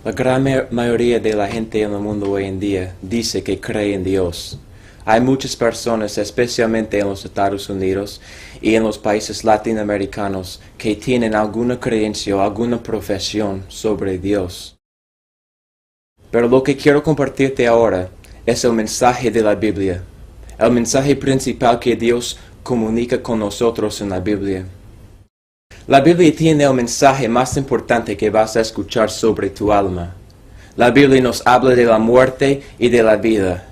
La gran mayoría de la gente en el mundo hoy en día dice que cree en Dios. Hay muchas personas, especialmente en los Estados Unidos y en los países latinoamericanos, que tienen alguna creencia o alguna profesión sobre Dios. Pero lo que quiero compartirte ahora es el mensaje de la Biblia, el mensaje principal que Dios comunica con nosotros en la Biblia. La Biblia tiene el mensaje más importante que vas a escuchar sobre tu alma. La Biblia nos habla de la muerte y de la vida,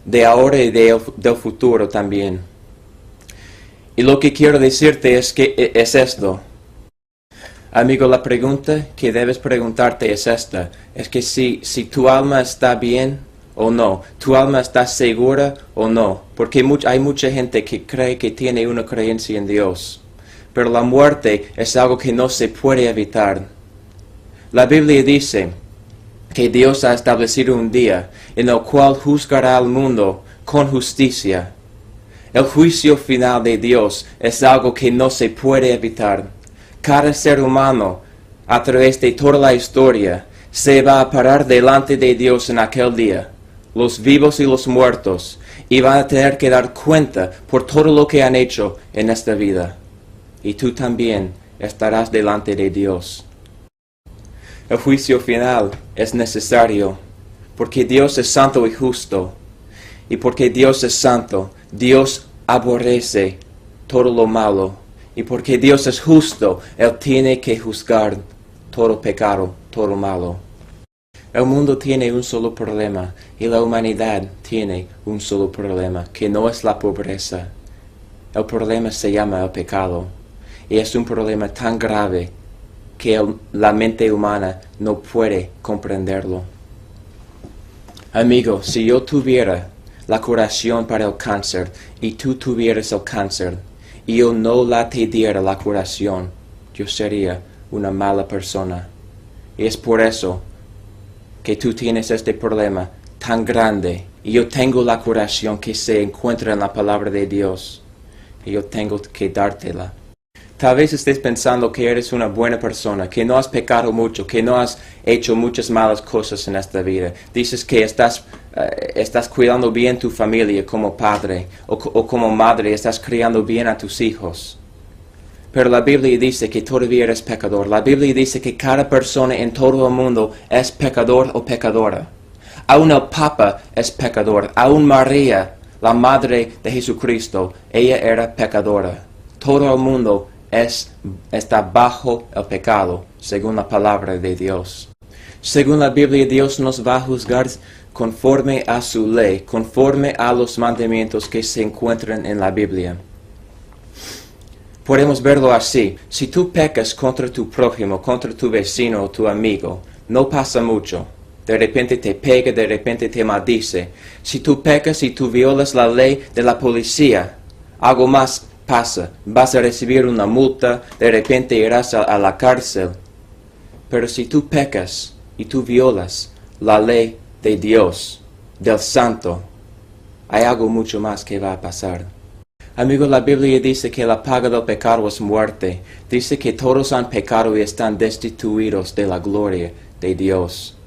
de ahora y del futuro también. Y lo que quiero decirte es esto. Amigo, la pregunta que debes preguntarte es esta. Es que si tu alma está bien o no. Tu alma está segura o no. Porque hay mucha gente que cree que tiene una creencia en Dios. Pero la muerte es algo que no se puede evitar. La Biblia dice que Dios ha establecido un día en el cual juzgará al mundo con justicia. El juicio final de Dios es algo que no se puede evitar. Cada ser humano, a través de toda la historia, se va a parar delante de Dios en aquel día, los vivos y los muertos, y van a tener que dar cuenta por todo lo que han hecho en esta vida. Y tú también estarás delante de Dios. El juicio final es necesario, porque Dios es santo y justo. Y porque Dios es santo, Dios aborrece todo lo malo. Y porque Dios es justo, Él tiene que juzgar todo pecado, todo malo. El mundo tiene un solo problema, y la humanidad tiene un solo problema, que no es la pobreza. El problema se llama el pecado. Y es un problema tan grave que la mente humana no puede comprenderlo. Amigo, si yo tuviera la curación para el cáncer y tú tuvieras el cáncer y yo no te diera la curación, yo sería una mala persona. Y es por eso que tú tienes este problema tan grande y yo tengo la curación que se encuentra en la palabra de Dios y yo tengo que dártela. Tal vez estés pensando que eres una buena persona, que no has pecado mucho, que no has hecho muchas malas cosas en esta vida. Dices que estás cuidando bien tu familia como padre o como madre, estás criando bien a tus hijos. Pero la Biblia dice que todavía eres pecador. La Biblia dice que cada persona en todo el mundo es pecador o pecadora. Aún el Papa es pecador. Aún María, la madre de Jesucristo, ella era pecadora. Todo el mundo está bajo el pecado, según la palabra de Dios. Según la Biblia, Dios nos va a juzgar conforme a su ley, conforme a los mandamientos que se encuentran en la Biblia. Podemos verlo así. Si tú pecas contra tu prójimo, contra tu vecino o tu amigo, no pasa mucho. De repente te pega, de repente te maldice. Si tú pecas y tú violas la ley de la policía, algo más pasa, vas a recibir una multa, de repente irás a la cárcel. Pero si tú pecas y tú violas la ley de Dios, del Santo, hay algo mucho más que va a pasar. Amigo, la Biblia dice que la paga del pecado es muerte. Dice que todos han pecado y están destituidos de la gloria de Dios.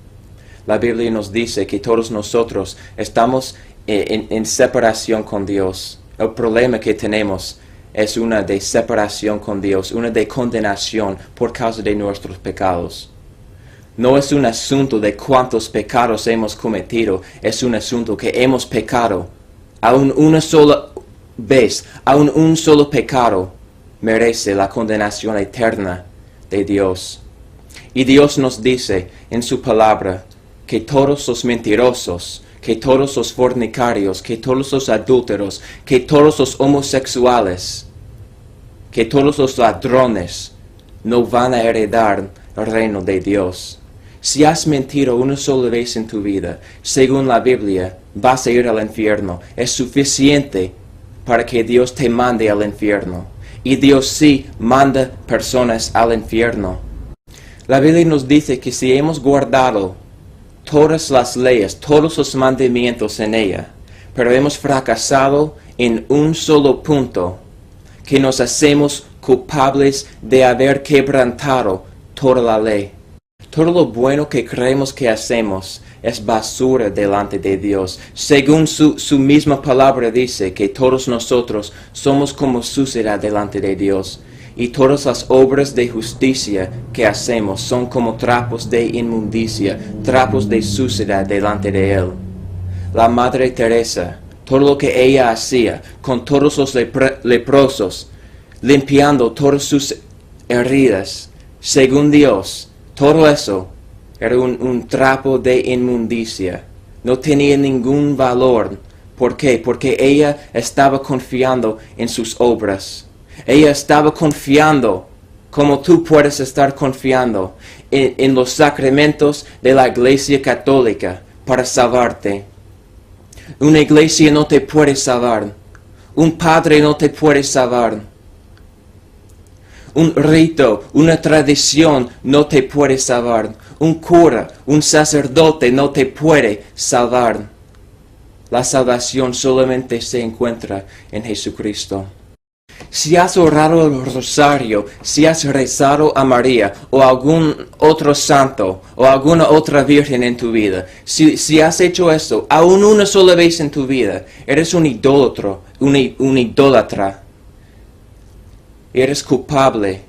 La Biblia nos dice que todos nosotros estamos en separación con Dios. El problema que tenemos es una de separación con Dios, una de condenación por causa de nuestros pecados. No es un asunto de cuántos pecados hemos cometido, es un asunto que hemos pecado. Aún una sola vez, aún un solo pecado merece la condenación eterna de Dios. Y Dios nos dice en su palabra que todos los mentirosos, que todos los fornicarios, que todos los adúlteros, que todos los homosexuales, que todos los ladrones no van a heredar el reino de Dios. Si has mentido una sola vez en tu vida, según la Biblia, vas a ir al infierno. Es suficiente para que Dios te mande al infierno. Y Dios sí manda personas al infierno. La Biblia nos dice que si hemos guardado todas las leyes, todos los mandamientos en ella, pero hemos fracasado en un solo punto, que nos hacemos culpables de haber quebrantado toda la ley. Todo lo bueno que creemos que hacemos es basura delante de Dios. Según su misma palabra dice que todos nosotros somos como suciedad delante de Dios. Y todas las obras de justicia que hacemos son como trapos de inmundicia, trapos de suciedad delante de Él. La Madre Teresa, todo lo que ella hacía con todos los leprosos, limpiando todas sus heridas, según Dios, todo eso era un trapo de inmundicia. No tenía ningún valor. ¿Por qué? Porque ella estaba confiando en sus obras. Ella estaba confiando, como tú puedes estar confiando, en los sacramentos de la Iglesia Católica para salvarte. Una iglesia no te puede salvar. Un padre no te puede salvar. Un rito, una tradición no te puede salvar. Un cura, un sacerdote no te puede salvar. La salvación solamente se encuentra en Jesucristo. Si has orado el rosario, si has rezado a María o a algún otro santo o alguna otra virgen en tu vida, si has hecho eso aún una sola vez en tu vida, eres un idólatra, un idólatra. Eres culpable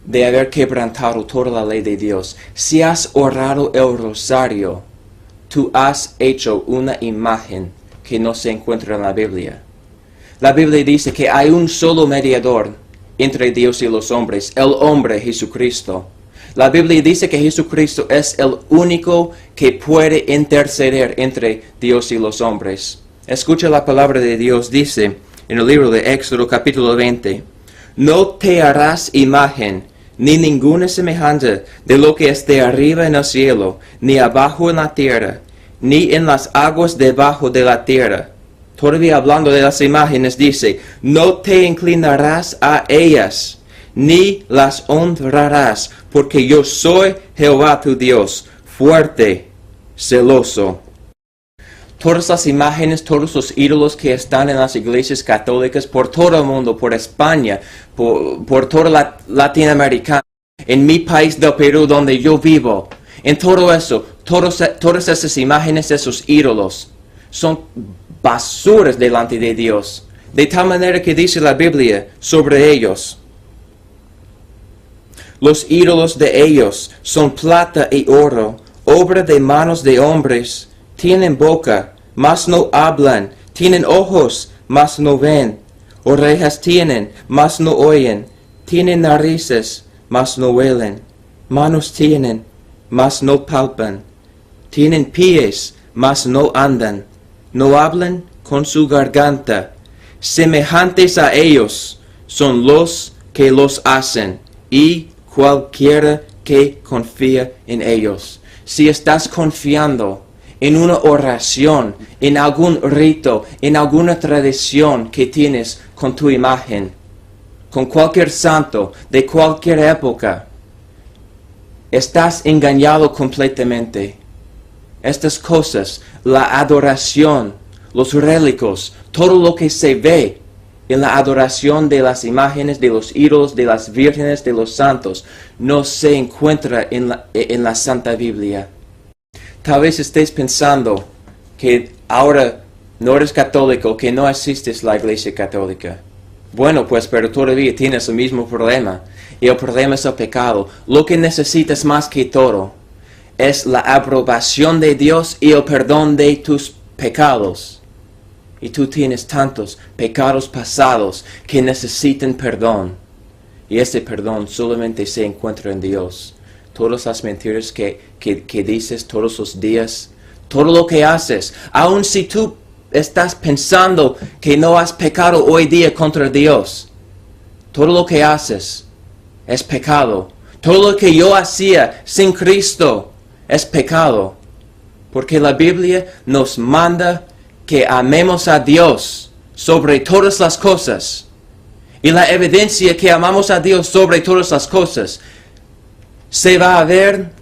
de haber quebrantado toda la ley de Dios. Si has orado el rosario, tú has hecho una imagen que no se encuentra en la Biblia. La Biblia dice que hay un solo mediador entre Dios y los hombres, el hombre Jesucristo. La Biblia dice que Jesucristo es el único que puede interceder entre Dios y los hombres. Escucha la palabra de Dios, dice en el libro de Éxodo capítulo 20. No te harás imagen, ni ninguna semejanza de lo que esté arriba en el cielo, ni abajo en la tierra, ni en las aguas debajo de la tierra. Todavía hablando de las imágenes dice, no te inclinarás a ellas, ni las honrarás, porque yo soy Jehová tu Dios, fuerte, celoso. Todas las imágenes, todos los ídolos que están en las iglesias católicas por todo el mundo, por España, por toda Latinoamérica, en mi país del Perú donde yo vivo, en todo eso, todas esas imágenes, esos ídolos, son basuras delante de Dios. De tal manera que dice la Biblia sobre ellos. Los ídolos de ellos son plata y oro, obra de manos de hombres. Tienen boca, mas no hablan. Tienen ojos, mas no ven. Orejas tienen, mas no oyen. Tienen narices, mas no huelen. Manos tienen, mas no palpan. Tienen pies, mas no andan. No hablan con su garganta. Semejantes a ellos son los que los hacen, y cualquiera que confía en ellos. Si estás confiando en una oración, en algún rito, en alguna tradición que tienes con tu imagen, con cualquier santo de cualquier época, estás engañado completamente. Estas cosas, la adoración, los relicos, todo lo que se ve en la adoración de las imágenes, de los ídolos, de las vírgenes, de los santos, no se encuentra en la Santa Biblia. Tal vez estés pensando que ahora no eres católico, que no asistes a la iglesia católica. Bueno, pues, pero todavía tienes el mismo problema. Y el problema es el pecado. Lo que necesitas más que todo es la aprobación de Dios y el perdón de tus pecados. Y tú tienes tantos pecados pasados que necesitan perdón. Y ese perdón solamente se encuentra en Dios. Todas las mentiras que dices todos los días, todo lo que haces, aun si tú estás pensando que no has pecado hoy día contra Dios, todo lo que haces es pecado. Todo lo que yo hacía sin Cristo es pecado. Porque la Biblia nos manda que amemos a Dios sobre todas las cosas. Y la evidencia que amamos a Dios sobre todas las cosas se va a ver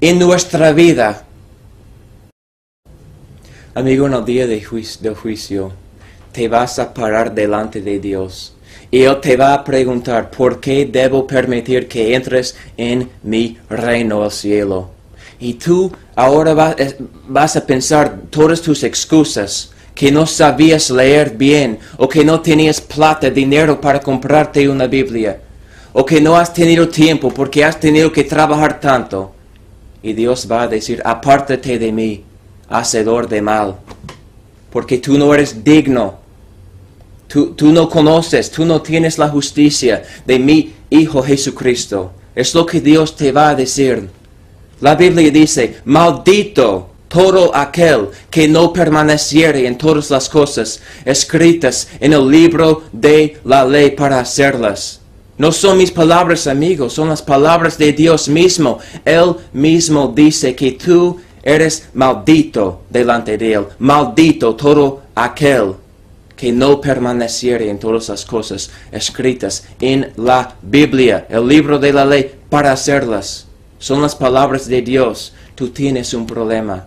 en nuestra vida. Amigo, en el día del juicio, te vas a parar delante de Dios. Y Él te va a preguntar, ¿por qué debo permitir que entres en mi reino al cielo? Y tú ahora vas a pensar todas tus excusas, que no sabías leer bien, o que no tenías plata, dinero para comprarte una Biblia, o que no has tenido tiempo porque has tenido que trabajar tanto. Y Dios va a decir, apártate de mí, hacedor de mal, porque tú no eres digno. Tú no conoces, tú no tienes la justicia de mi Hijo Jesucristo. Es lo que Dios te va a decir. La Biblia dice, maldito todo aquel que no permaneciere en todas las cosas escritas en el libro de la ley para hacerlas. No son mis palabras, amigos, son las palabras de Dios mismo. Él mismo dice que tú eres maldito delante de Él. Maldito todo aquel que no permaneciere en todas las cosas escritas en la Biblia, el libro de la ley, para hacerlas. Son las palabras de Dios. Tú tienes un problema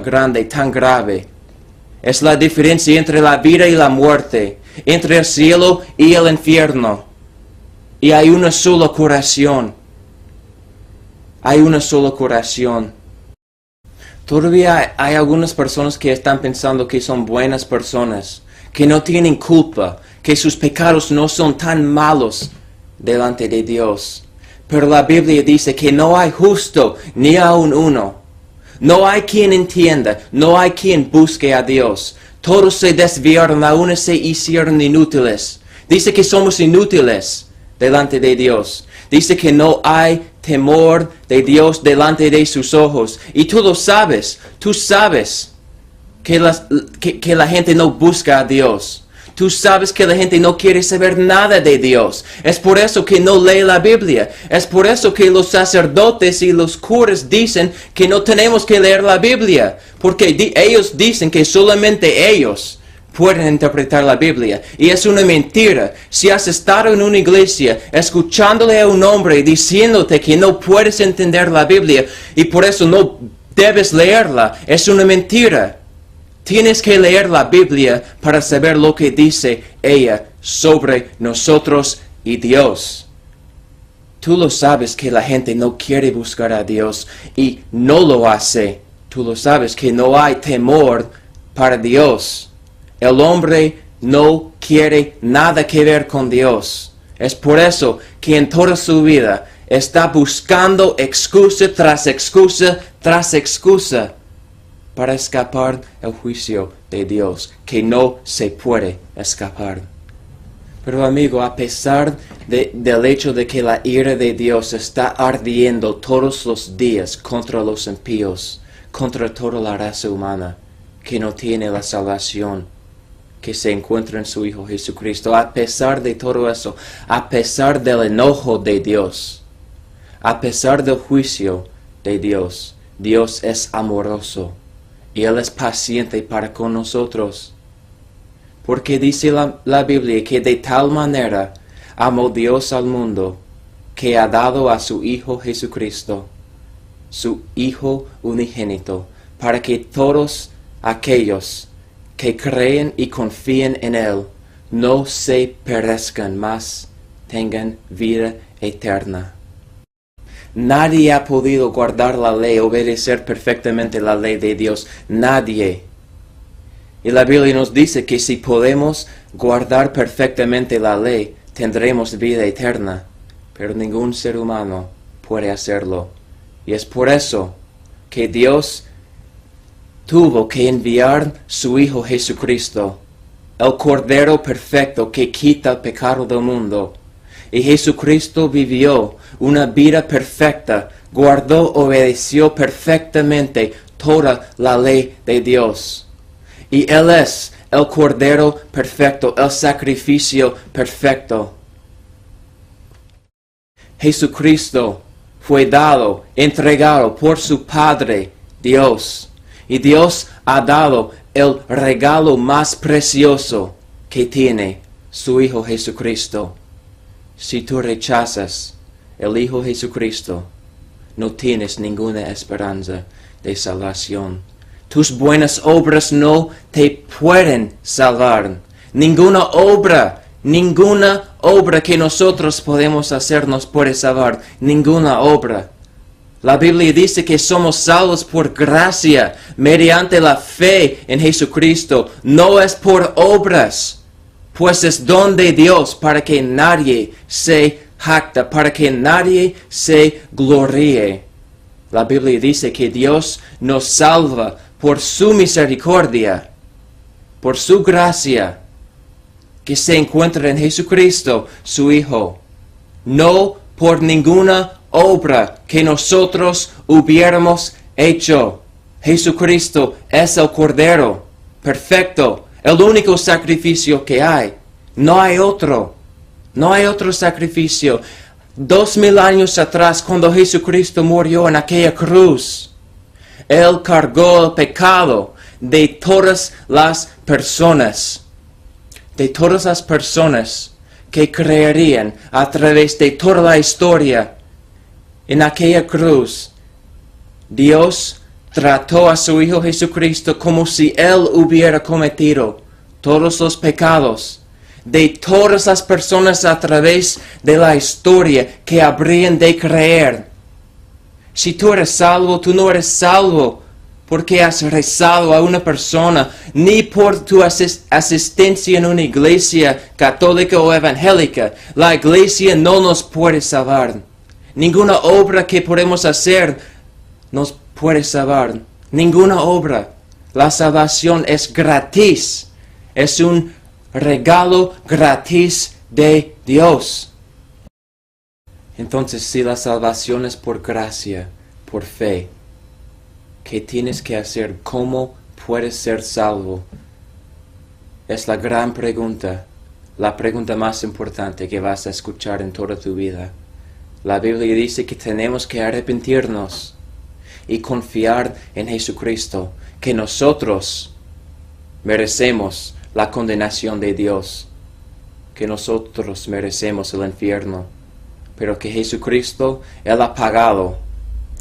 grande, tan grave. Es la diferencia entre la vida y la muerte, entre el cielo y el infierno. Y hay una sola curación. Hay una sola curación. Todavía hay algunas personas que están pensando que son buenas personas, que no tienen culpa, que sus pecados no son tan malos delante de Dios. Pero la Biblia dice que no hay justo ni aun uno. No hay quien entienda, no hay quien busque a Dios. Todos se desviaron, aún se hicieron inútiles. Dice que somos inútiles delante de Dios. Dice que no hay temor de Dios delante de sus ojos. Y tú lo sabes. Tú sabes que la gente no busca a Dios. Tú sabes que la gente no quiere saber nada de Dios. Es por eso que no lee la Biblia. Es por eso que los sacerdotes y los curas dicen que no tenemos que leer la Biblia. Porque ellos dicen que solamente ellos pueden interpretar la Biblia. Y es una mentira. Si has estado en una iglesia escuchándole a un hombre diciéndote que no puedes entender la Biblia y por eso no debes leerla, es una mentira. Tienes que leer la Biblia para saber lo que dice ella sobre nosotros y Dios. Tú lo sabes que la gente no quiere buscar a Dios y no lo hace. Tú lo sabes que no hay temor para Dios. El hombre no quiere nada que ver con Dios. Es por eso que en toda su vida está buscando excusa tras excusa tras excusa para escapar del juicio de Dios, que no se puede escapar. Pero amigo, a pesar del hecho de que la ira de Dios está ardiendo todos los días contra los impíos, contra toda la raza humana que no tiene la salvación que se encuentra en su Hijo Jesucristo, a pesar de todo eso, a pesar del enojo de Dios, a pesar del juicio de Dios, Dios es amoroso. Y Él es paciente para con nosotros. Porque dice la Biblia que de tal manera amó Dios al mundo que ha dado a su Hijo Jesucristo, su Hijo unigénito, para que todos aquellos que creen y confíen en Él no se perezcan, mas tengan vida eterna. Nadie ha podido guardar la ley, obedecer perfectamente la ley de Dios. Nadie. Y la Biblia nos dice que si podemos guardar perfectamente la ley, tendremos vida eterna. Pero ningún ser humano puede hacerlo. Y es por eso que Dios tuvo que enviar su Hijo Jesucristo, el Cordero perfecto que quita el pecado del mundo. Y Jesucristo vivió una vida perfecta, guardó, obedeció perfectamente toda la ley de Dios. Y Él es el Cordero perfecto, el sacrificio perfecto. Jesucristo fue dado, entregado por su Padre, Dios. Y Dios ha dado el regalo más precioso que tiene, su Hijo Jesucristo. Si tú rechazas el Hijo Jesucristo, no tienes ninguna esperanza de salvación. Tus buenas obras no te pueden salvar. Ninguna obra Ninguna obra que nosotros podemos hacer nos puede salvar. Ninguna obra. La Biblia dice que somos salvos por gracia, mediante la fe en Jesucristo. No es por obras, pues es don de Dios para que nadie se jacta, para que nadie se gloríe. La Biblia dice que Dios nos salva por su misericordia, por su gracia, que se encuentra en Jesucristo, su Hijo, no por ninguna obra que nosotros hubiéramos hecho. Jesucristo es el Cordero perfecto, el único sacrificio que hay. No hay otro. No hay otro sacrificio. 2000 años atrás, cuando Jesucristo murió en aquella cruz, Él cargó el pecado de todas las personas. De todas las personas que creerían a través de toda la historia. En aquella cruz, Dios trató a su Hijo Jesucristo como si Él hubiera cometido todos los pecados de todas las personas a través de la historia que habrían de creer. Si tú eres salvo, tú no eres salvo porque has rezado a una persona, ni por tu asistencia en una iglesia católica o evangélica. La iglesia no nos puede salvar. Ninguna obra que podemos hacer nos puede salvar. Ninguna obra. La salvación es gratis. Es un regalo gratis de Dios. Entonces, si la salvación es por gracia, por fe, ¿qué tienes que hacer? ¿Cómo puedes ser salvo? Es la gran pregunta. La pregunta más importante que vas a escuchar en toda tu vida. La Biblia dice que tenemos que arrepentirnos y confiar en Jesucristo, que nosotros merecemos la condenación de Dios, que nosotros merecemos el infierno, pero que Jesucristo, Él ha pagado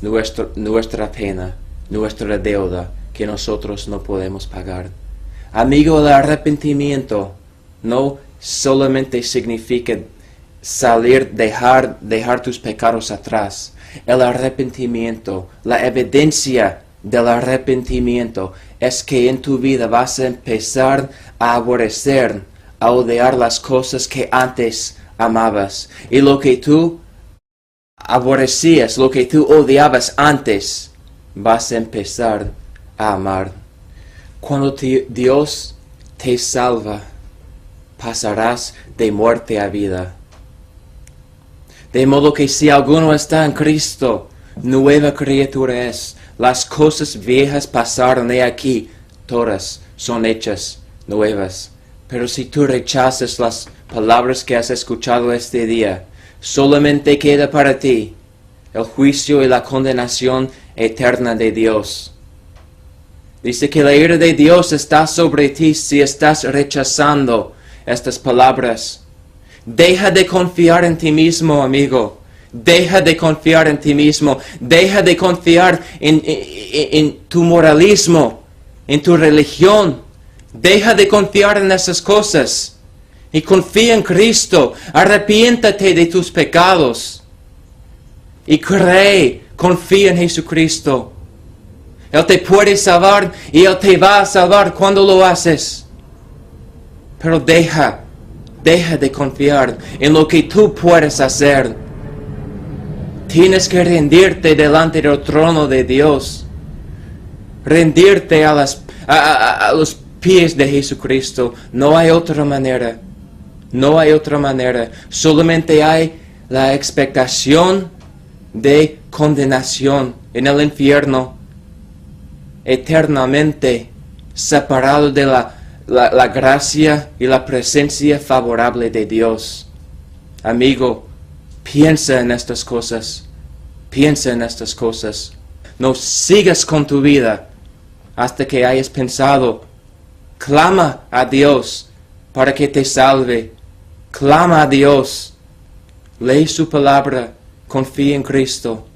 nuestra pena, nuestra deuda, que nosotros no podemos pagar. Amigo, el arrepentimiento no solamente significa dejar tus pecados atrás. El arrepentimiento, la evidencia del arrepentimiento es que en tu vida vas a empezar a aborrecer, a odiar las cosas que antes amabas. Y lo que tú aborrecías, lo que tú odiabas antes, vas a empezar a amar. Cuando Dios te salva, pasarás de muerte a vida. De modo que si alguno está en Cristo, nueva criatura es. Las cosas viejas pasaron y aquí, todas son hechas nuevas. Pero si tú rechazas las palabras que has escuchado este día, solamente queda para ti el juicio y la condenación eterna de Dios. Dice que la ira de Dios está sobre ti si estás rechazando estas palabras. Deja de confiar en ti mismo, amigo. Deja de confiar en ti mismo. Deja de confiar en tu moralismo, en tu religión. Deja de confiar en esas cosas. Y confía en Cristo. Arrepiéntate de tus pecados. Y confía en Jesucristo. Él te puede salvar y Él te va a salvar cuando lo haces. Pero deja de confiar en lo que tú puedes hacer. Tienes que rendirte delante del trono de Dios. Rendirte a los pies de Jesucristo. No hay otra manera. No hay otra manera. Solamente hay la expectación de condenación en el infierno. Eternamente separado de la gracia y la presencia favorable de Dios. Amigo, piensa en estas cosas. Piensa en estas cosas. No sigas con tu vida hasta que hayas pensado. Clama a Dios para que te salve. Clama a Dios. Lee su palabra. Confía en Cristo.